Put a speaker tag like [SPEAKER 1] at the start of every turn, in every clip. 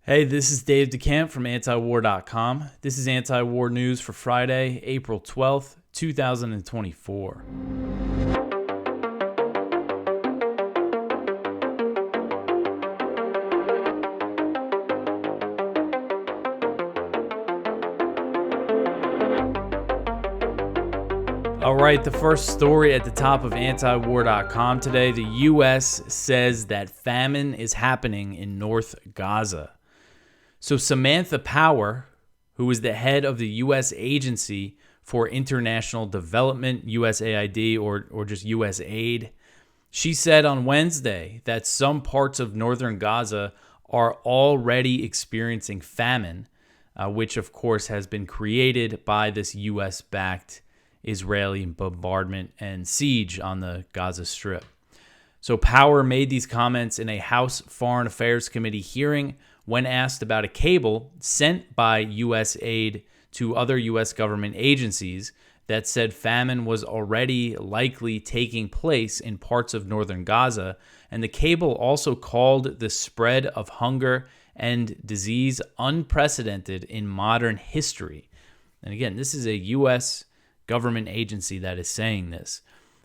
[SPEAKER 1] Hey, this is Dave DeCamp from antiwar.com. This is anti-war news for Friday, April 12th, 2024. All right, the first story at the top of antiwar.com today, the U.S. says that famine is happening in North Gaza. So Samantha Power, who is the head of the U.S. Agency for International Development, USAID, or just USAID, she said on Wednesday that some parts of northern Gaza are already experiencing famine, which of course has been created by this U.S.-backed Israeli bombardment and siege on the Gaza Strip. So Power made these comments in a House Foreign Affairs Committee hearing when asked about a cable sent by USAID to other U.S. government agencies that said famine was already likely taking place in parts of northern Gaza, and the cable also called the spread of hunger and disease unprecedented in modern history. And again, this is a U.S. government agency that is saying this.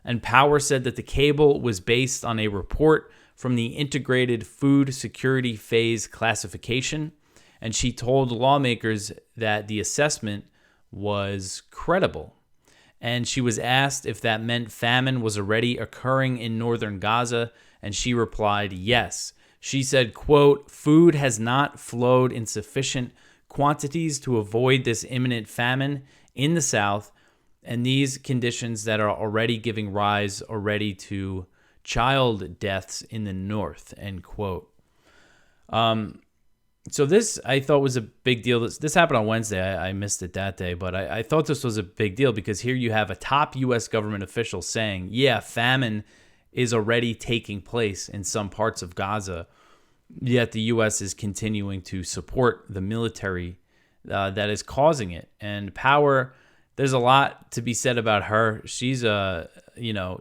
[SPEAKER 1] And Power said that the cable was based on a report from the Integrated Food Security Phase Classification, and she told lawmakers that the assessment was credible. And she was asked if that meant famine was already occurring in northern Gaza, and she replied yes. She said, quote, "Food has not flowed in sufficient quantities to avoid this imminent famine in the south, and these conditions that are already giving rise already to child deaths in the north," end quote. So this I thought was a big deal. This happened on Wednesday. I missed it that day, but I thought this was a big deal because here you have a top U.S. government official saying, yeah, famine is already taking place in some parts of Gaza, yet the U.S. is continuing to support the military that is causing it. And Power, there's a lot to be said about her. She's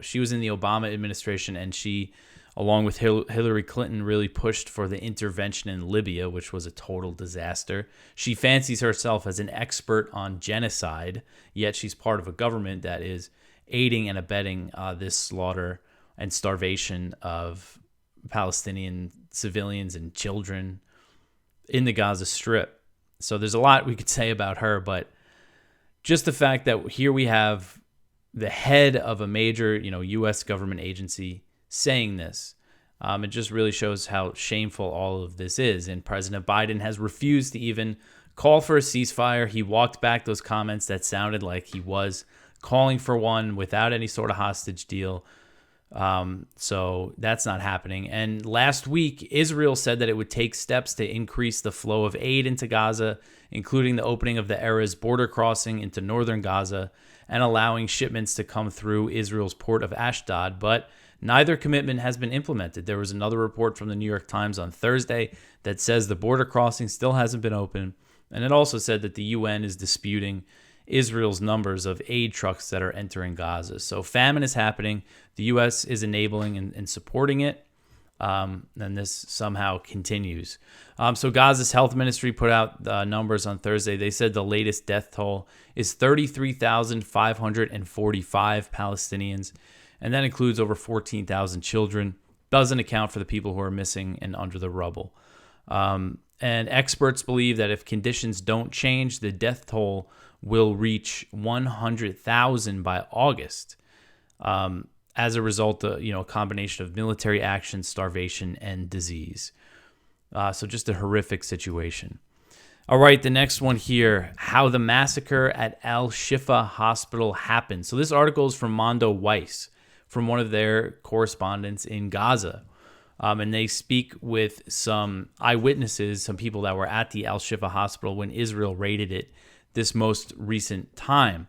[SPEAKER 1] she was in the Obama administration, and she, along with Hillary Clinton, really pushed for the intervention in Libya, which was a total disaster. She fancies herself as an expert on genocide, yet she's part of a government that is aiding and abetting this slaughter and starvation of Palestinian civilians and children in the Gaza Strip. So there's a lot we could say about her, but just the fact that here we have the head of a major, U.S. government agency saying this, it just really shows how shameful all of this is. And President Biden has refused to even call for a ceasefire. He walked back those comments that sounded like he was calling for one without any sort of hostage deal. So that's not happening. And last week, Israel said that it would take steps to increase the flow of aid into Gaza, including the opening of the Erez border crossing into northern Gaza and allowing shipments to come through Israel's port of Ashdod. But neither commitment has been implemented. There was another report from the New York Times on Thursday that says the border crossing still hasn't been open. And it also said that the UN is disputing Israel's numbers of aid trucks that are entering Gaza. So famine is happening. The U.S. is enabling and supporting it. And this somehow continues. So Gaza's health ministry put out numbers on Thursday. They said the latest death toll is 33,545 Palestinians. And that includes over 14,000 children. Doesn't account for the people who are missing and under the rubble. And experts believe that if conditions don't change, the death toll will reach 100,000 by August as a result of, a combination of military action, starvation, and disease. So just a horrific situation. All right, the next one here, how the massacre at Al-Shifa hospital happened. So this article is from Mondo Weiss, from one of their correspondents in Gaza. And they speak with some eyewitnesses, some people that were at the Al-Shifa hospital when Israel raided it this most recent time.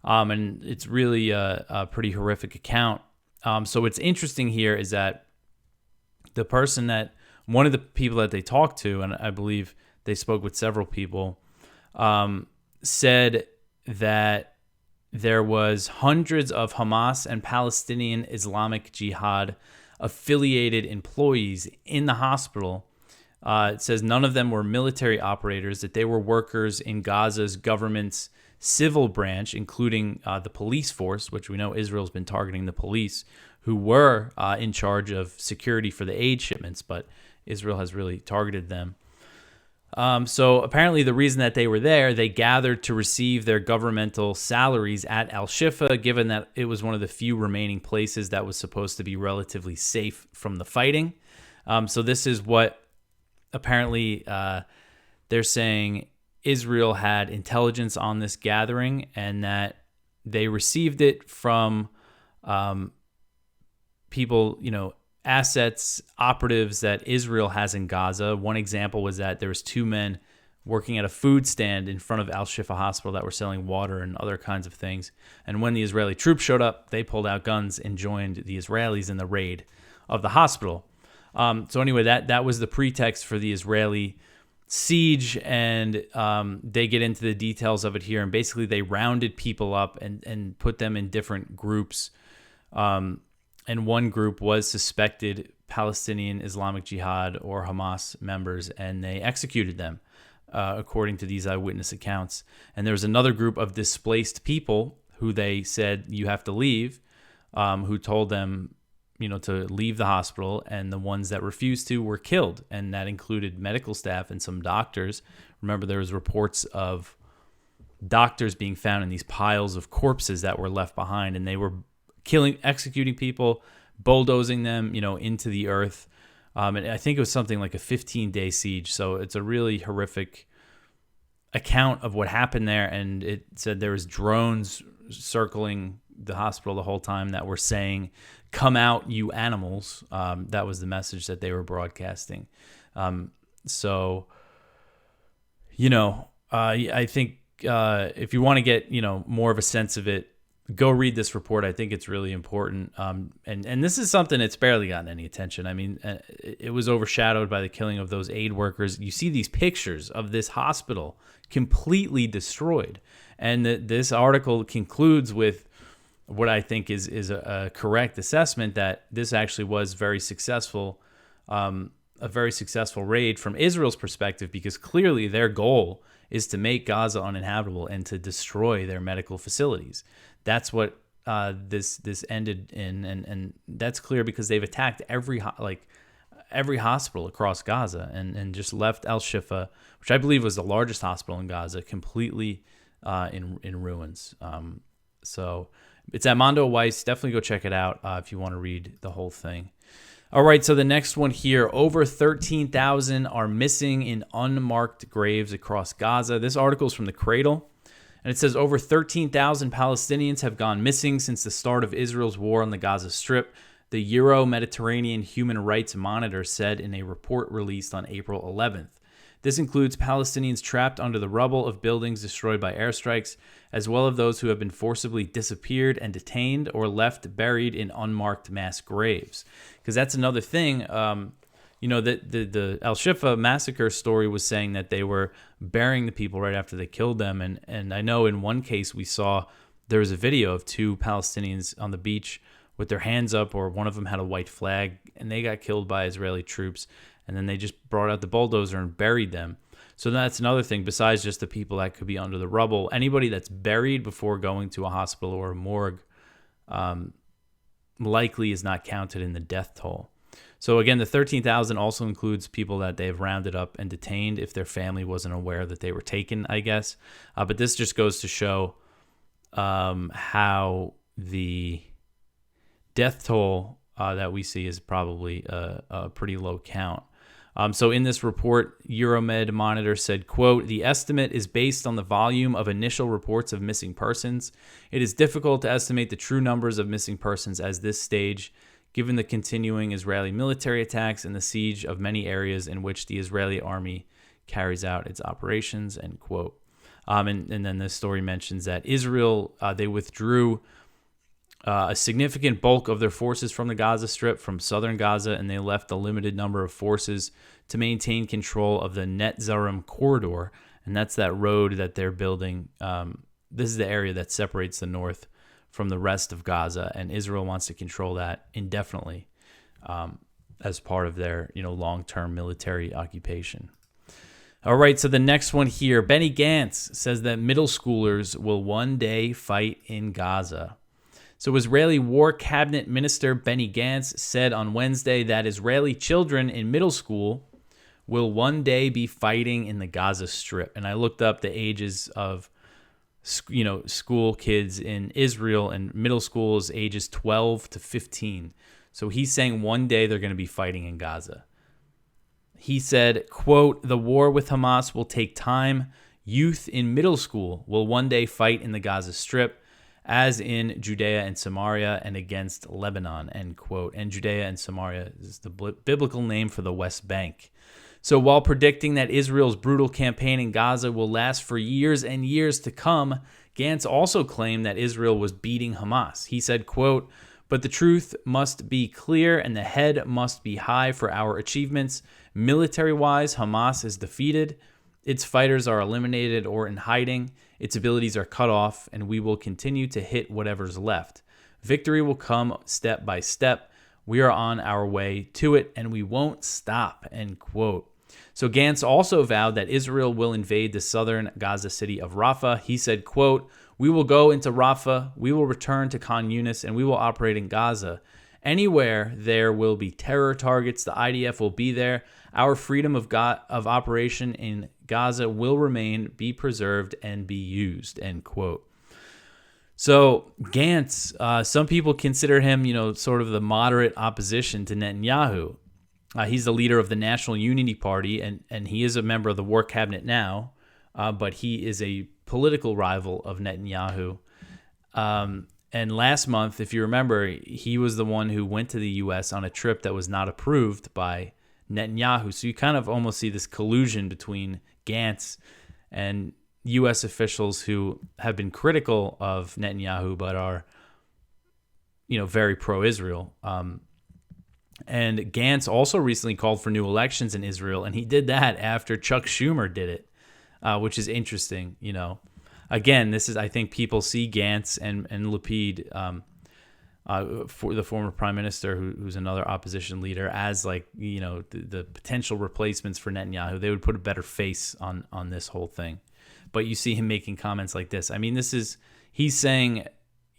[SPEAKER 1] And it's really a pretty horrific account. So what's interesting here is that one of the people that they talked to, and I believe they spoke with several people, said that there was hundreds of Hamas and Palestinian Islamic Jihad affiliated employees in the hospital It says none of them were military operators, that they were workers in Gaza's government's civil branch, including the police force, which we know Israel's been targeting the police, who were in charge of security for the aid shipments, but Israel has really targeted them. So apparently the reason that they were there, they gathered to receive their governmental salaries at Al-Shifa, given that it was one of the few remaining places that was supposed to be relatively safe from the fighting. So this is what apparently they're saying Israel had intelligence on this gathering, and that they received it from people, assets, operatives that Israel has in Gaza. One example was that there was 2 men working at a food stand in front of Al-Shifa Hospital that were selling water and other kinds of things. And when the Israeli troops showed up, they pulled out guns and joined the Israelis in the raid of the hospital. So anyway, that was the pretext for the Israeli siege, and they get into the details of it here. And basically, they rounded people up and put them in different groups. And one group was suspected Palestinian Islamic Jihad or Hamas members, and they executed them, according to these eyewitness accounts. And there was another group of displaced people who they said, you have to leave, who told them, to leave the hospital, and the ones that refused to were killed, and that included medical staff and some doctors. Remember, there was reports of doctors being found in these piles of corpses that were left behind, and they were executing people, bulldozing them, into the earth. And I think it was something like a 15-day siege. So it's a really horrific account of what happened there. And it said there was drones circling the hospital the whole time that were saying, "Come out, you animals." That was the message that they were broadcasting. So, I think if you want to get, more of a sense of it, go read this report. I think it's really important. And this is something that's barely gotten any attention. I mean, it was overshadowed by the killing of those aid workers. You see these pictures of this hospital completely destroyed. And this article concludes with what I think is a correct assessment, that this actually was very successful, a very successful raid from Israel's perspective, because clearly their goal is to make Gaza uninhabitable and to destroy their medical facilities. That's what this ended in, and that's clear because they've attacked every hospital across Gaza and just left Al-Shifa, which I believe was the largest hospital in Gaza, completely in ruins. So it's at Mondo Weiss. Definitely go check it out if you want to read the whole thing. All right, so the next one here, over 13,000 are missing in unmarked graves across Gaza. This article is from The Cradle, and it says over 13,000 Palestinians have gone missing since the start of Israel's war on the Gaza Strip, the Euro-Mediterranean Human Rights Monitor said in a report released on April 11th. This includes Palestinians trapped under the rubble of buildings destroyed by airstrikes, as well as those who have been forcibly disappeared and detained or left buried in unmarked mass graves. Because that's another thing. The Al-Shifa massacre story was saying that they were burying the people right after they killed them. And I know in one case we saw there was a video of 2 Palestinians on the beach with their hands up, or one of them had a white flag, and they got killed by Israeli troops. And then they just brought out the bulldozer and buried them. So that's another thing, besides just the people that could be under the rubble. Anybody that's buried before going to a hospital or a morgue likely is not counted in the death toll. So again, the 13,000 also includes people that they've rounded up and detained if their family wasn't aware that they were taken, I guess. But this just goes to show how the death toll that we see is probably a pretty low count. So in this report, Euromed Monitor said, quote, "The estimate is based on the volume of initial reports of missing persons. It is difficult to estimate the true numbers of missing persons at this stage, given the continuing Israeli military attacks and the siege of many areas in which the Israeli army carries out its operations," end quote. And then this story mentions that Israel, they withdrew a significant bulk of their forces from the Gaza Strip, from southern Gaza, and they left a limited number of forces to maintain control of the Netzarim corridor, and that's that road that they're building. This is the area that separates the north from the rest of Gaza, and Israel wants to control that indefinitely. as part of their, long-term military occupation. All right, so the next one here, Benny Gantz says that middle schoolers will one day fight in Gaza. So Israeli War Cabinet Minister Benny Gantz said on Wednesday that Israeli children in middle school will one day be fighting in the Gaza Strip. And I looked up the ages of, school kids in Israel, and middle school is ages 12 to 15. So he's saying one day they're going to be fighting in Gaza. He said, quote, "The war with Hamas will take time. Youth in middle school will one day fight in the Gaza Strip, as in Judea and Samaria and against Lebanon," end quote. And Judea and Samaria is the biblical name for the West Bank. So while predicting that Israel's brutal campaign in Gaza will last for years and years to come, Gantz also claimed that Israel was beating Hamas. He said, quote, "But the truth must be clear and the head must be high for our achievements. Military-wise, Hamas is defeated. Its fighters are eliminated or in hiding. Its abilities are cut off, and we will continue to hit whatever's left. Victory will come step by step. We are on our way to it, and we won't stop," end quote. So Gantz also vowed that Israel will invade the southern Gaza city of Rafah. He said, quote, "We will go into Rafah, we will return to Khan Yunis, and we will operate in Gaza. Anywhere there will be terror targets, the IDF will be there. Our freedom of operation in Gaza will remain, be preserved, and be used," end quote. So Gantz, some people consider him, sort of the moderate opposition to Netanyahu. He's the leader of the National Unity Party, and he is a member of the War Cabinet now, but he is a political rival of Netanyahu. And last month, if you remember, he was the one who went to the U.S. on a trip that was not approved by Netanyahu. So you kind of almost see this collusion between Gantz and U.S. officials who have been critical of Netanyahu but are, very pro-Israel. And Gantz also recently called for new elections in Israel, and he did that after Chuck Schumer did it, which is interesting, Again, I think people see Gantz and Lapid, for the former prime minister, who's another opposition leader, as the potential replacements for Netanyahu. They would put a better face on this whole thing. But you see him making comments like this. I mean, he's saying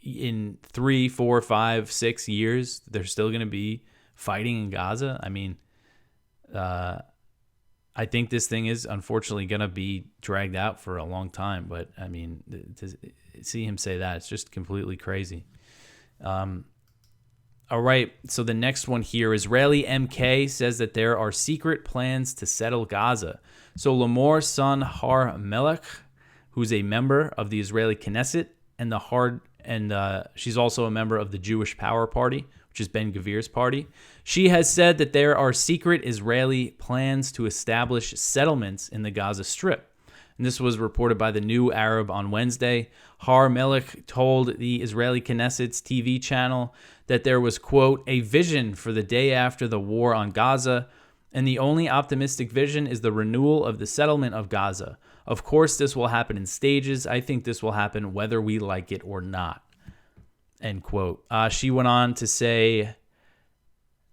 [SPEAKER 1] in 3, 4, 5, 6 years, they're still going to be fighting in Gaza. I mean, I think this thing is unfortunately going to be dragged out for a long time. But I mean, to see him say that, it's just completely crazy. All right, so the next one here, Israeli MK says that there are secret plans to settle Gaza. So Limor son Har Melech, who's a member of the Israeli Knesset, and she's also a member of the Jewish Power Party, which is Ben-Gvir's party. She has said that there are secret Israeli plans to establish settlements in the Gaza Strip. And this was reported by the New Arab on Wednesday. Har Melech told the Israeli Knesset's TV channel that there was, quote, "a vision for the day after the war on Gaza, and the only optimistic vision is the renewal of the settlement of Gaza. Of course, this will happen in stages. I think this will happen whether we like it or not," end quote. She went on to say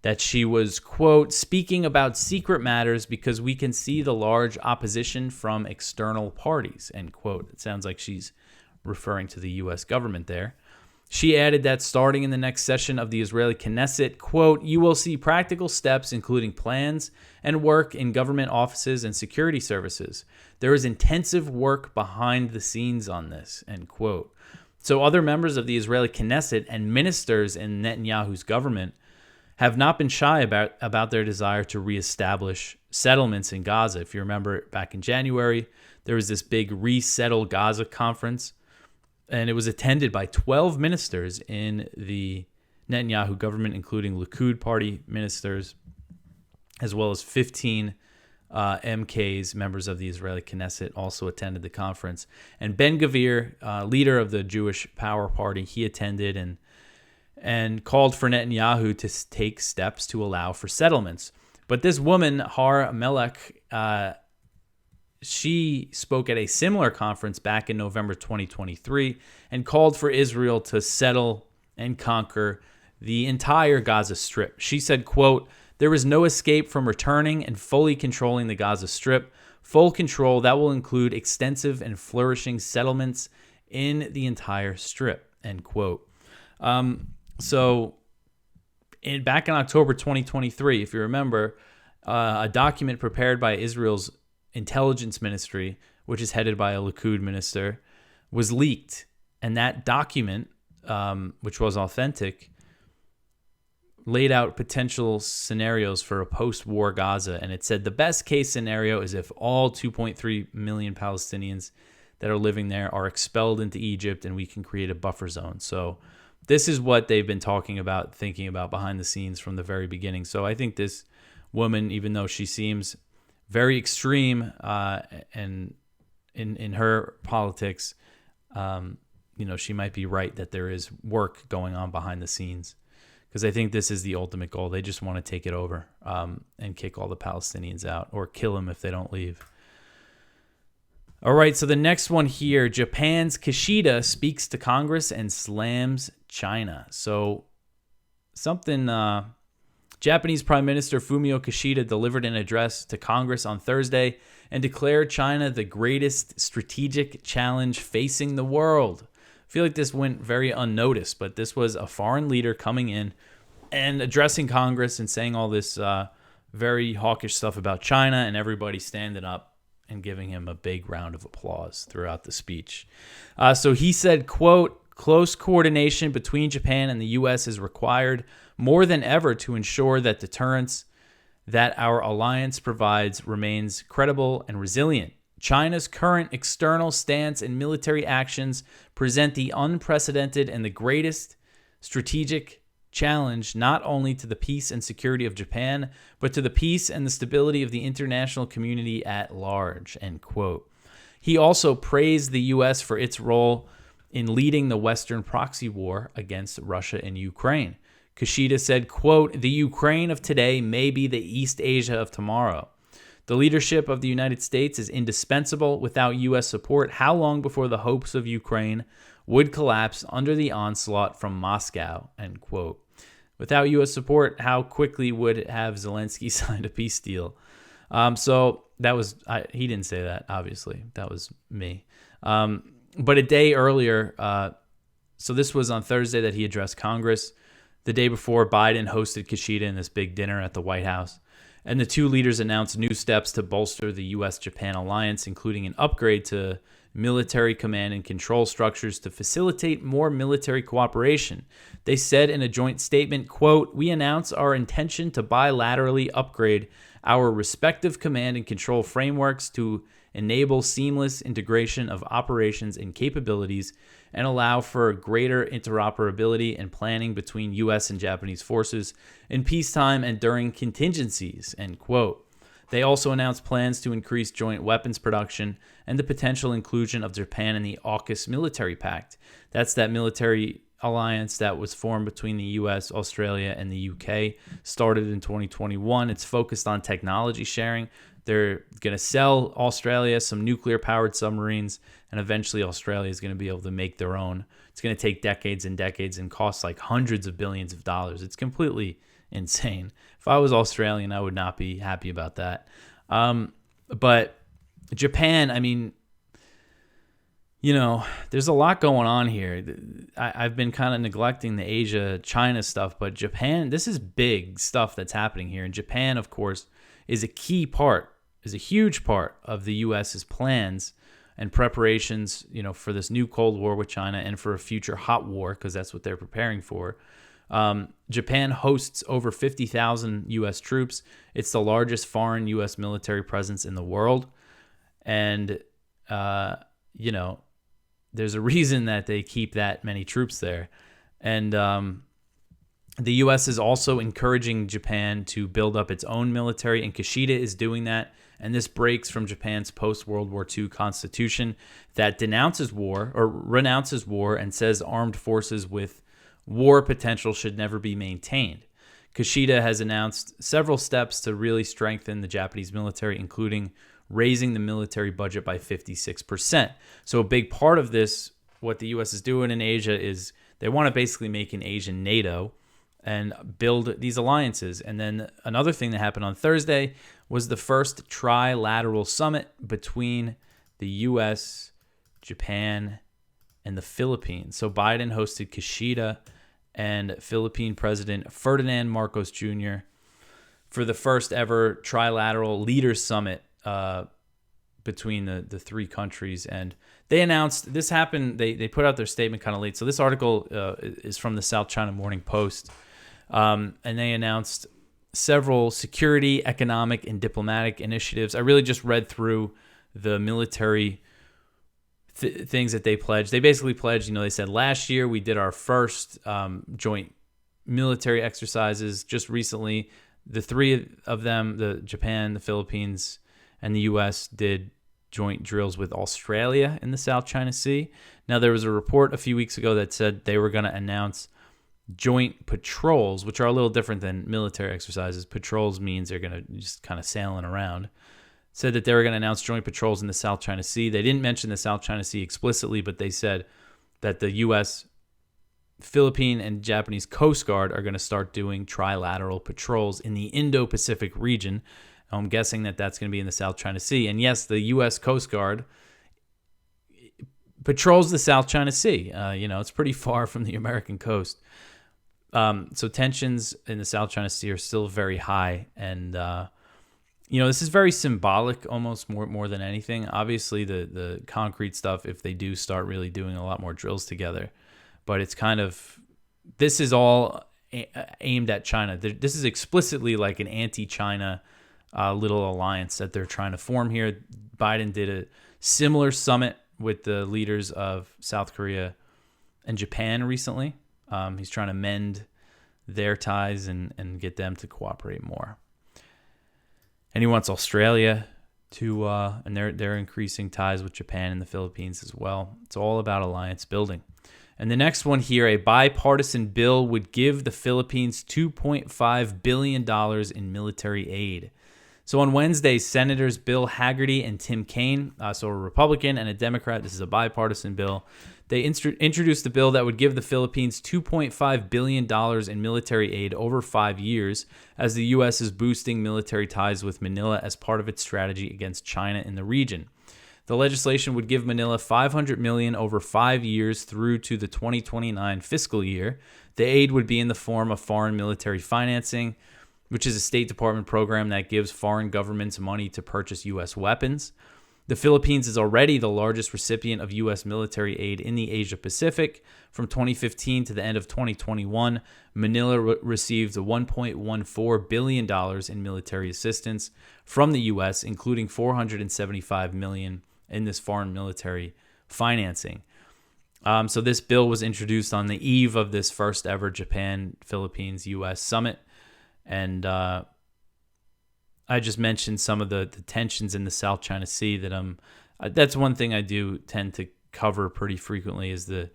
[SPEAKER 1] that she was, quote, "speaking about secret matters because we can see the large opposition from external parties," end quote. It sounds like she's referring to the U.S. government there. She added that starting in the next session of the Israeli Knesset, quote, "you will see practical steps including plans and work in government offices and security services. There is intensive work behind the scenes on this," end quote. So other members of the Israeli Knesset and ministers in Netanyahu's government have not been shy about their desire to reestablish settlements in Gaza. If you remember, back in January, there was this big Resettle Gaza conference, and it was attended by 12 ministers in the Netanyahu government, including Likud party ministers, as well as 15 MKs, members of the Israeli Knesset, also attended the conference. And Ben-Gvir, leader of the Jewish Power Party, he attended and called for Netanyahu to take steps to allow for settlements. But this woman, Har Melech, she spoke at a similar conference back in November 2023 and called for Israel to settle and conquer the entire Gaza Strip. She said, quote, There is no escape from returning and fully controlling the Gaza Strip. Full control that will include extensive and flourishing settlements in the entire Strip, end quote. Back in October 2023, if you remember, a document prepared by Israel's intelligence ministry, which is headed by a Likud minister, was leaked. And that document, which was authentic, laid out potential scenarios for a post-war Gaza. And it said the best case scenario is if all 2.3 million Palestinians that are living there are expelled into Egypt and we can create a buffer zone. So this is what they've been talking about, thinking about behind the scenes from the very beginning. So I think this woman, even though she seems very extreme and in her politics, she might be right that there is work going on behind the scenes. Because I think this is the ultimate goal. They just want to take it over and kick all the Palestinians out or kill them if they don't leave. All right, so the next one here, Japan's Kishida speaks to Congress and slams China. So Japanese Prime Minister Fumio Kishida delivered an address to Congress on Thursday and declared China the greatest strategic challenge facing the world. I feel like this went very unnoticed, but this was a foreign leader coming in and addressing Congress and saying all this very hawkish stuff about China, and everybody standing up and giving him a big round of applause throughout the speech. So he said, quote, close coordination between Japan and the U.S. is required more than ever to ensure that deterrence that our alliance provides remains credible and resilient. China's current external stance and military actions present the unprecedented and the greatest strategic challenge not only to the peace and security of Japan, but to the peace and the stability of the international community at large, end quote. He also praised the U.S. for its role in leading the Western proxy war against Russia and Ukraine. Kishida said, quote, the Ukraine of today may be the East Asia of tomorrow. The leadership of the United States is indispensable. Without U.S. support, how long before the hopes of Ukraine would collapse under the onslaught from Moscow, end quote. Without U.S. support, how quickly would it have Zelensky signed a peace deal? So that was, he didn't say that, obviously. That was me. But a day earlier, so this was on Thursday that he addressed Congress. The day before, Biden hosted Kishida in this big dinner at the White House. And the two leaders announced new steps to bolster the U.S.-Japan alliance, including an upgrade to military command and control structures to facilitate more military cooperation. They said in a joint statement, quote, we announce our intention to bilaterally upgrade our respective command and control frameworks to enable seamless integration of operations and capabilities and allow for greater interoperability and planning between U.S. and Japanese forces in peacetime and during contingencies, end quote. They also announced plans to increase joint weapons production and the potential inclusion of Japan in the AUKUS military pact. That's that military alliance that was formed between the U.S., Australia, and the U.K., started in 2021. It's focused on technology sharing. They're going to sell Australia some nuclear-powered submarines, and eventually Australia is going to be able to make their own. It's going to take decades and decades and cost like hundreds of billions of dollars. It's completely insane. If I was Australian, I would not be happy about that. But Japan, I mean, there's a lot going on here. I've been kind of neglecting the Asia-China stuff, but Japan, this is big stuff that's happening here. And Japan, of course, is a huge part of the U.S.'s plans and preparations, for this new Cold War with China and for a future hot war, because that's what they're preparing for. Japan hosts over 50,000 U.S. troops. It's the largest foreign U.S. military presence in the world. And, there's a reason that they keep that many troops there. And the U.S. is also encouraging Japan to build up its own military, and Kishida is doing that. And this breaks from Japan's post-World War II constitution that renounces war and says armed forces with war potential should never be maintained. Kishida has announced several steps to really strengthen the Japanese military, including raising the military budget by 56%. So a big part of this, what the U.S. is doing in Asia, is they want to basically make an Asian NATO. and build these alliances. And then another thing that happened on Thursday was the first trilateral summit between the U.S., Japan, and the Philippines. So Biden hosted Kishida and Philippine President Ferdinand Marcos Jr. for the first ever trilateral leaders summit between the three countries. And they announced, this happened, they put out their statement kind of late. So this article is from the South China Morning Post. And they announced several security, economic, and diplomatic initiatives. I really just read through the military things that they pledged. They basically pledged, they said last year we did our first joint military exercises. Just recently, the three of them, the Japan, the Philippines, and the U.S. did joint drills with Australia in the South China Sea. Now, there was a report a few weeks ago that said they were going to announce joint patrols, which are a little different than military exercises. Patrols means they're going to just kind of sailing around. Said that they were going to announce joint patrols in the South China Sea. They didn't mention the South China Sea explicitly, but they said that the U.S., Philippine, and Japanese Coast Guard are going to start doing trilateral patrols in the Indo-Pacific region. I'm guessing that that's going to be in the South China Sea. And yes, the U.S. Coast Guard patrols the South China Sea. It's pretty far from the American coast. So tensions in the South China Sea are still very high. And, this is very symbolic almost more than anything. Obviously, the concrete stuff, if they do start really doing a lot more drills together. But it's kind of, this is all aimed at China. This is explicitly like an anti-China little alliance that they're trying to form here. Biden did a similar summit with the leaders of South Korea and Japan recently. He's trying to mend their ties and get them to cooperate more. And he wants Australia to, and they're increasing ties with Japan and the Philippines as well. It's all about alliance building. And the next one here, a bipartisan bill would give the Philippines $2.5 billion in military aid. So on Wednesday, Senators Bill Hagerty and Tim Kaine, so a Republican and a Democrat, this is a bipartisan bill, they introduced a bill that would give the Philippines $2.5 billion in military aid over 5 years as the U.S. is boosting military ties with Manila as part of its strategy against China in the region. The legislation would give Manila $500 million over 5 years through to the 2029 fiscal year. The aid would be in the form of foreign military financing, which is a State Department program that gives foreign governments money to purchase U.S. weapons. The Philippines is already the largest recipient of U.S. military aid in the Asia Pacific. From 2015 to the end of 2021, Manila received $1.14 billion in military assistance from the U.S., including $475 million in this foreign military financing. So this bill was introduced on the eve of this first ever Japan, Philippines, U.S. summit. And I just mentioned some of the tensions in the South China Sea that's one thing I do tend to cover pretty frequently is the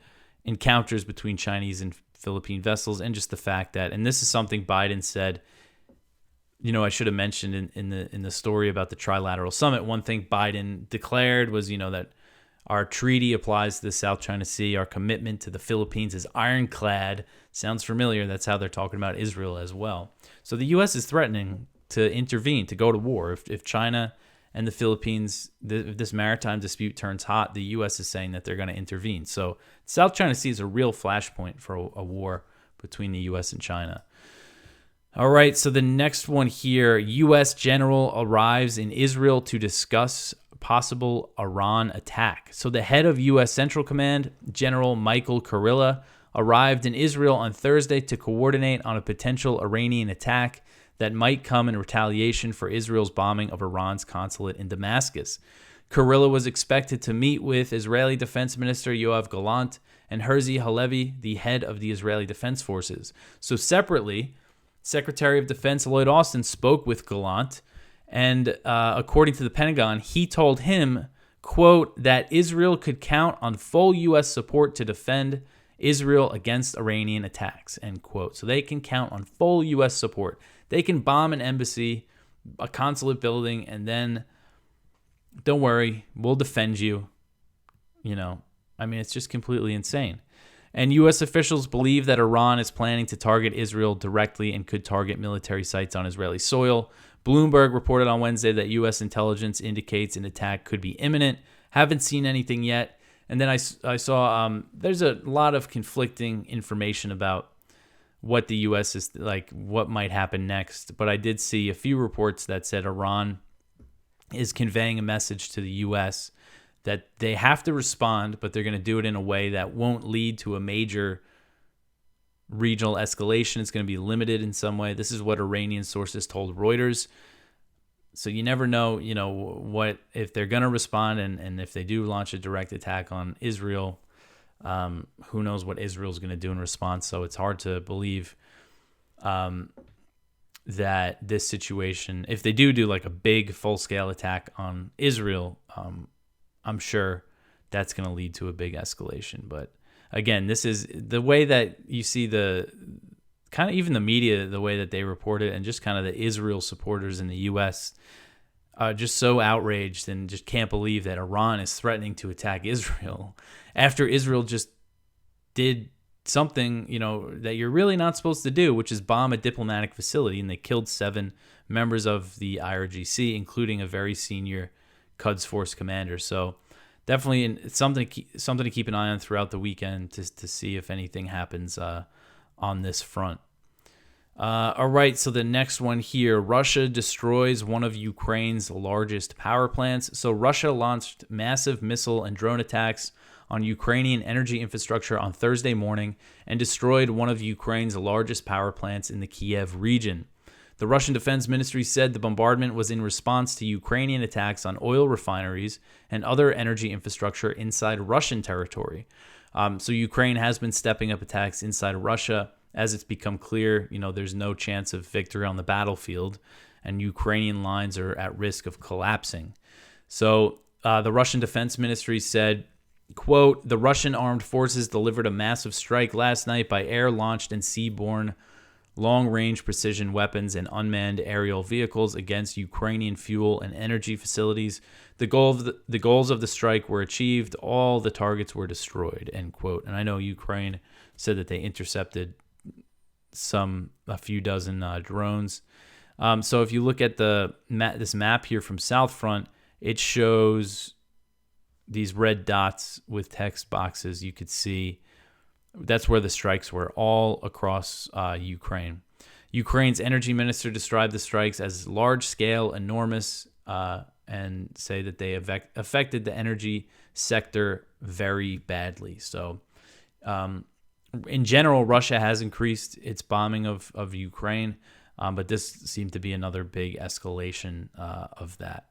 [SPEAKER 1] encounters between Chinese and Philippine vessels, and just the fact that, and this is something Biden said, I should have mentioned in the story about the trilateral summit. One thing Biden declared was, that our treaty applies to the South China Sea. Our commitment to the Philippines is ironclad. Sounds familiar. That's how they're talking about Israel as well. So the U.S. is threatening to intervene, to go to war. If China and the Philippines, if this maritime dispute turns hot, the U.S. is saying that they're going to intervene. So South China Sea is a real flashpoint for a war between the U.S. and China. All right, so the next one here, U.S. general arrives in Israel to discuss possible Iran attack. So the head of U.S. Central Command, General Michael Kurilla, arrived in Israel on Thursday to coordinate on a potential Iranian attack that might come in retaliation for Israel's bombing of Iran's consulate in Damascus. Kurilla was expected to meet with Israeli Defense Minister Yoav Gallant and Herzi Halevi, the head of the Israeli Defense Forces. So separately, Secretary of Defense Lloyd Austin spoke with Gallant, and according to the Pentagon, he told him, quote, that Israel could count on full U.S. support to defend Israel against Iranian attacks, end quote. So they can count on full U.S. support. They can bomb an embassy, a consulate building, and then, don't worry, we'll defend you. It's just completely insane. And U.S. officials believe that Iran is planning to target Israel directly and could target military sites on Israeli soil. Bloomberg reported on Wednesday that U.S. intelligence indicates an attack could be imminent. Haven't seen anything yet. And then I saw there's a lot of conflicting information about what the U.S. is like, what might happen next. But I did see a few reports that said Iran is conveying a message to the U.S. that they have to respond, but they're going to do it in a way that won't lead to a major regional escalation. It's going to be limited in some way. This is what Iranian sources told Reuters. So you never know, what if they're going to respond, and if they do launch a direct attack on Israel, who knows what Israel's going to do in response. So it's hard to believe that this situation, if they do like a big full-scale attack on Israel, I'm sure that's going to lead to a big escalation. But again, this is the way that you see the kind of even the media, the way that they report it, and just kind of the Israel supporters in the U.S. are just so outraged and just can't believe that Iran is threatening to attack Israel after Israel just did something, that you're really not supposed to do, which is bomb a diplomatic facility. And they killed 7 members of the IRGC, including a very senior Quds Force commander. So definitely something to keep an eye on throughout the weekend to see if anything happens on this front. All right, so the next one here, Russia destroys one of Ukraine's largest power plants. So Russia launched massive missile and drone attacks on Ukrainian energy infrastructure on Thursday morning and destroyed one of Ukraine's largest power plants in the Kiev region. The Russian Defense Ministry said the bombardment was in response to Ukrainian attacks on oil refineries and other energy infrastructure inside Russian territory. So Ukraine has been stepping up attacks inside Russia as it's become clear, there's no chance of victory on the battlefield, and Ukrainian lines are at risk of collapsing. So the Russian Defense Ministry said, quote, the Russian armed forces delivered a massive strike last night by air-launched and sea-borne long-range precision weapons and unmanned aerial vehicles against Ukrainian fuel and energy facilities. The goals of the strike were achieved. All the targets were destroyed, end quote. And I know Ukraine said that they intercepted a few dozen drones. So if you look at this map here from South Front, it shows these red dots with text boxes. You could see that's where the strikes were, all across Ukraine. Ukraine's energy minister described the strikes as large-scale, enormous, and say that they affected the energy sector very badly. So in general, Russia has increased its bombing of Ukraine, but this seemed to be another big escalation of that.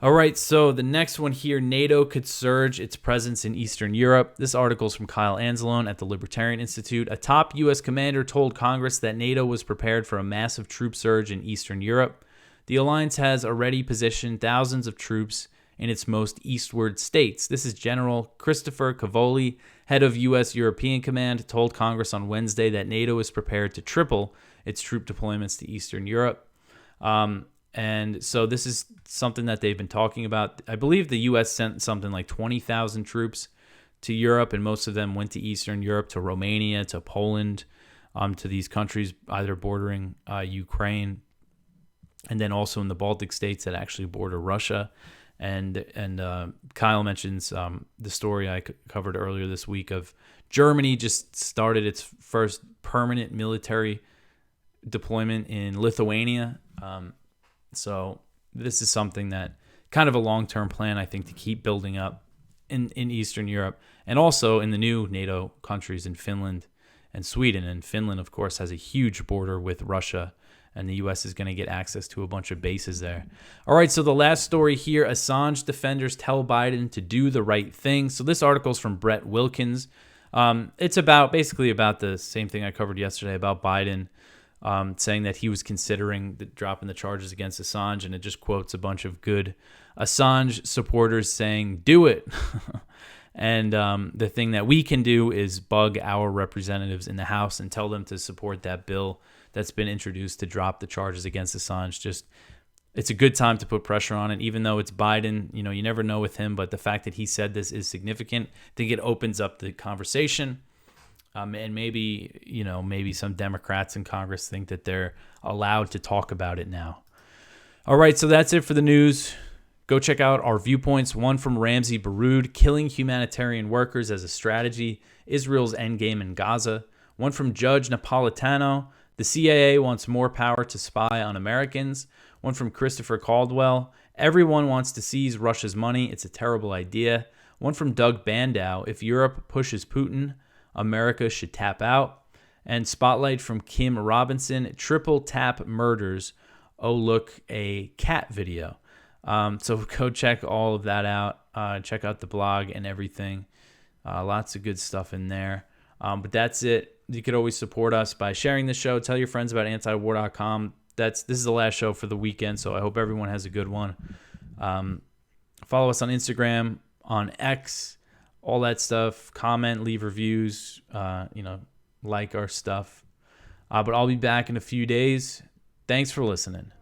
[SPEAKER 1] All right, so the next one here, NATO could surge its presence in Eastern Europe. This article is from Kyle Anzalone at the Libertarian Institute. A top U.S. commander told Congress that NATO was prepared for a massive troop surge in Eastern Europe. The alliance has already positioned thousands of troops in its most eastward states. This is General Christopher Cavoli, head of U.S. European Command, told Congress on Wednesday that NATO is prepared to triple its troop deployments to Eastern Europe. And so this is something that they've been talking about. I believe the U.S. sent something like 20,000 troops to Europe, and most of them went to Eastern Europe, to Romania, to Poland, to these countries either bordering Ukraine, and then also in the Baltic states that actually border Russia. And Kyle mentions the story I covered earlier this week of Germany just started its first permanent military deployment in Lithuania. So this is something that kind of a long-term plan, I think, to keep building up in Eastern Europe and also in the new NATO countries in Finland and Sweden. And Finland, of course, has a huge border with Russia, and the U.S. is going to get access to a bunch of bases there. All right, so the last story here, Assange defenders tell Biden to do the right thing. So this article is from Brett Wilkins. It's basically about the same thing I covered yesterday about Biden saying that he was considering dropping the charges against Assange, and it just quotes a bunch of good Assange supporters saying, do it. And the thing that we can do is bug our representatives in the House and tell them to support that bill that's been introduced to drop the charges against Assange. Just it's a good time to put pressure on it, even though it's Biden. You know, you never know with him, but the fact that he said this is significant. I think it opens up the conversation. And maybe some Democrats in Congress think that they're allowed to talk about it now. All right, so that's it for the news. Go check out our Viewpoints, one from Ramsey Baroud, Killing Humanitarian Workers as a Strategy, Israel's Endgame in Gaza. One from Judge Napolitano, The CIA Wants More Power to Spy on Americans. One from Christopher Caldwell, Everyone Wants to Seize Russia's Money. It's a Terrible Idea. One from Doug Bandow, If Europe Pushes Putin, America Should Tap Out. And Spotlight from Kim Robinson, Triple Tap Murders, Oh Look, a Cat Video. So go check all of that out. Check out the blog and everything. Lots of good stuff in there. But that's it. You could always support us by sharing the show. Tell your friends about antiwar.com. This is the last show for the weekend, so I hope everyone has a good one. Follow us on Instagram, on X, all that stuff. Comment, leave reviews, like our stuff. But I'll be back in a few days. Thanks for listening.